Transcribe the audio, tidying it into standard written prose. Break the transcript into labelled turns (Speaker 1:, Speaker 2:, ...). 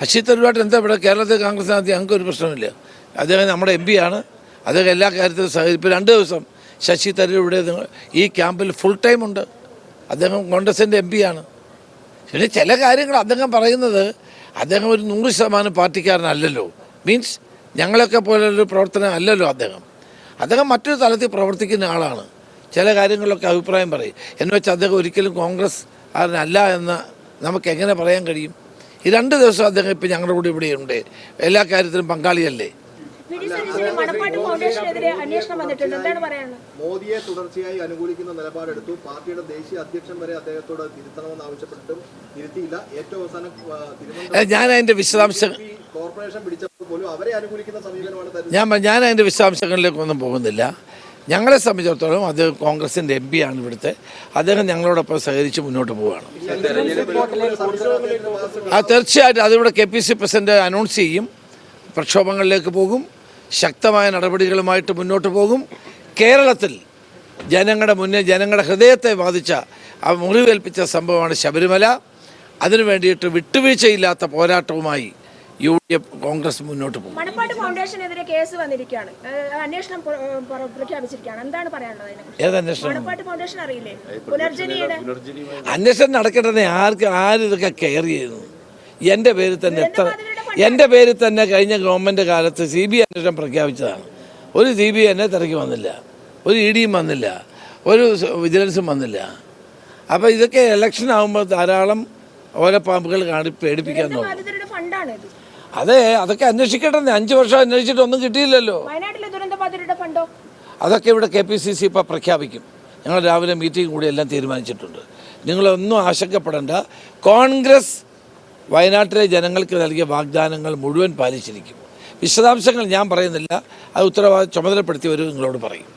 Speaker 1: ശശി തരൂരുമായിട്ട് എന്താ ഇവിടെ കേരളത്തിൽ കോൺഗ്രസിനകത്ത് ഞങ്ങൾക്ക് ഒരു പ്രശ്നമില്ല. അദ്ദേഹം നമ്മുടെ എം പി ആണ്. അദ്ദേഹം എല്ലാ കാര്യത്തിലും ഇപ്പോൾ 2 ദിവസം ശശി തരൂർ ഇവിടെ ഈ ക്യാമ്പിൽ ഫുൾ ടൈം ഉണ്ട്. അദ്ദേഹം കോൺഗ്രസിൻ്റെ എം പി ആണ്. പിന്നെ ചില കാര്യങ്ങൾ അദ്ദേഹം പറയുന്നത് അദ്ദേഹം ഒരു 100% പാർട്ടിക്കാരനല്ലല്ലോ. മീൻസ് ഞങ്ങളൊക്കെ പോലൊരു പ്രവർത്തനം അല്ലല്ലോ അദ്ദേഹം മറ്റൊരു തലത്തിൽ പ്രവർത്തിക്കുന്ന ആളാണ്. ചില കാര്യങ്ങളിലൊക്കെ അഭിപ്രായം പറയും. എന്ന് വെച്ചാൽ അദ്ദേഹം ഒരിക്കലും കോൺഗ്രസ് അല്ല എന്ന് നമുക്ക് എങ്ങനെ പറയാൻ കഴിയും? ഈ 2 ദിവസം അദ്ദേഹം ഇപ്പം ഞങ്ങളുടെ കൂടെ ഇവിടെയുണ്ട്. എല്ലാ കാര്യത്തിലും പങ്കാളിയല്ലേ.
Speaker 2: മോദിയെ തുടർച്ചയായി അനുകൂലിക്കുന്ന നിലപാടെടുത്തു. പാർട്ടിയുടെ ദേശീയ അധ്യക്ഷൻ വരെ അദ്ദേഹത്തോട് തിരുത്തണമെന്ന് ആവശ്യപ്പെട്ടിട്ടും തിരുത്തിയില്ല. ഏറ്റവും അവസാനം
Speaker 1: ഞാൻ അതിൻ്റെ വിശദാംശങ്ങൾ
Speaker 2: കോർപ്പറേഷൻ പിടിച്ചപ്പോൾ പോലും അവരെ അനുകൂലിക്കുന്ന സമീപനമാണ്.
Speaker 1: ഞാൻ അതിൻ്റെ വിശദാംശങ്ങളിലേക്കൊന്നും പോകുന്നില്ല. ഞങ്ങളെ സംബന്ധിച്ചിടത്തോളം അദ്ദേഹം കോൺഗ്രസിൻ്റെ എം പി ആണ് ഇവിടുത്തെ. അദ്ദേഹം ഞങ്ങളോടൊപ്പം സഹകരിച്ച് മുന്നോട്ട് പോവുകയാണ്. തീർച്ചയായിട്ടും അതിവിടെ KPC പ്രസിഡന്റ് അനൗൺസ് ചെയ്യും. പ്രക്ഷോഭങ്ങളിലേക്ക് പോകും. ശക്തമായ നടപടികളുമായിട്ട് മുന്നോട്ട് പോകും. കേരളത്തിൽ ജനങ്ങളുടെ ഹൃദയത്തെ ബാധിച്ച മുറിവേൽപ്പിച്ച സംഭവമാണ് ശബരിമല. അതിനു വേണ്ടിയിട്ട് വിട്ടുവീഴ്ചയില്ലാത്ത പോരാട്ടവുമായി UDF കോൺഗ്രസ് മുന്നോട്ട് പോകും.
Speaker 3: മണപ്പാട്ട് ഫൗണ്ടേഷനെതിരെ കേസ് വന്നിരിക്കുകയാണ്. അന്വേഷണം പ്രഖ്യാപിച്ചിരിക്കുകയാണ്. എന്താണ് പറയാനുള്ളത്?
Speaker 1: ഏത് അന്വേഷണം?
Speaker 3: മണപ്പാട്ട് ഫൗണ്ടേഷൻ അറിയില്ലേ? പുനർജനിയുടെ
Speaker 1: അന്വേഷണം നടക്കേണ്ടത് ആരിതൊക്കെ കെയർ ചെയ്യുന്നു? എൻ്റെ പേരിൽ തന്നെ കഴിഞ്ഞ ഗവൺമെൻറ് കാലത്ത് CBI അന്വേഷണം പ്രഖ്യാപിച്ചതാണ്. ഒരു CBI എന്നെ തിരക്കി വന്നില്ല, ഒരു EDയും വന്നില്ല, ഒരു വിജിലൻസും വന്നില്ല. അപ്പോൾ ഇതൊക്കെ ഇലക്ഷൻ ആകുമ്പോൾ ധാരാളം ഓലപ്പാമ്പുകൾ പേടിപ്പിക്കാൻ നോക്കും. അതൊക്കെ അന്വേഷിക്കട്ടെ. 5 വർഷം അന്വേഷിച്ചിട്ട് ഒന്നും കിട്ടിയില്ലല്ലോ. അതൊക്കെ ഇവിടെ KPCC ഇപ്പോൾ പ്രഖ്യാപിക്കും. ഞങ്ങൾ രാവിലെ മീറ്റിംഗ് കൂടി എല്ലാം തീരുമാനിച്ചിട്ടുണ്ട്. നിങ്ങളൊന്നും ആശങ്കപ്പെടേണ്ട. കോൺഗ്രസ് വയനാട്ടിലെ ജനങ്ങൾക്ക് നൽകിയ വാഗ്ദാനങ്ങൾ മുഴുവൻ പാലിച്ചിരിക്കും. വിശദാംശങ്ങൾ ഞാൻ പറയുന്നില്ല. അത് ചുമതലപ്പെടുത്തിയവർ നിങ്ങളോട് പറയും.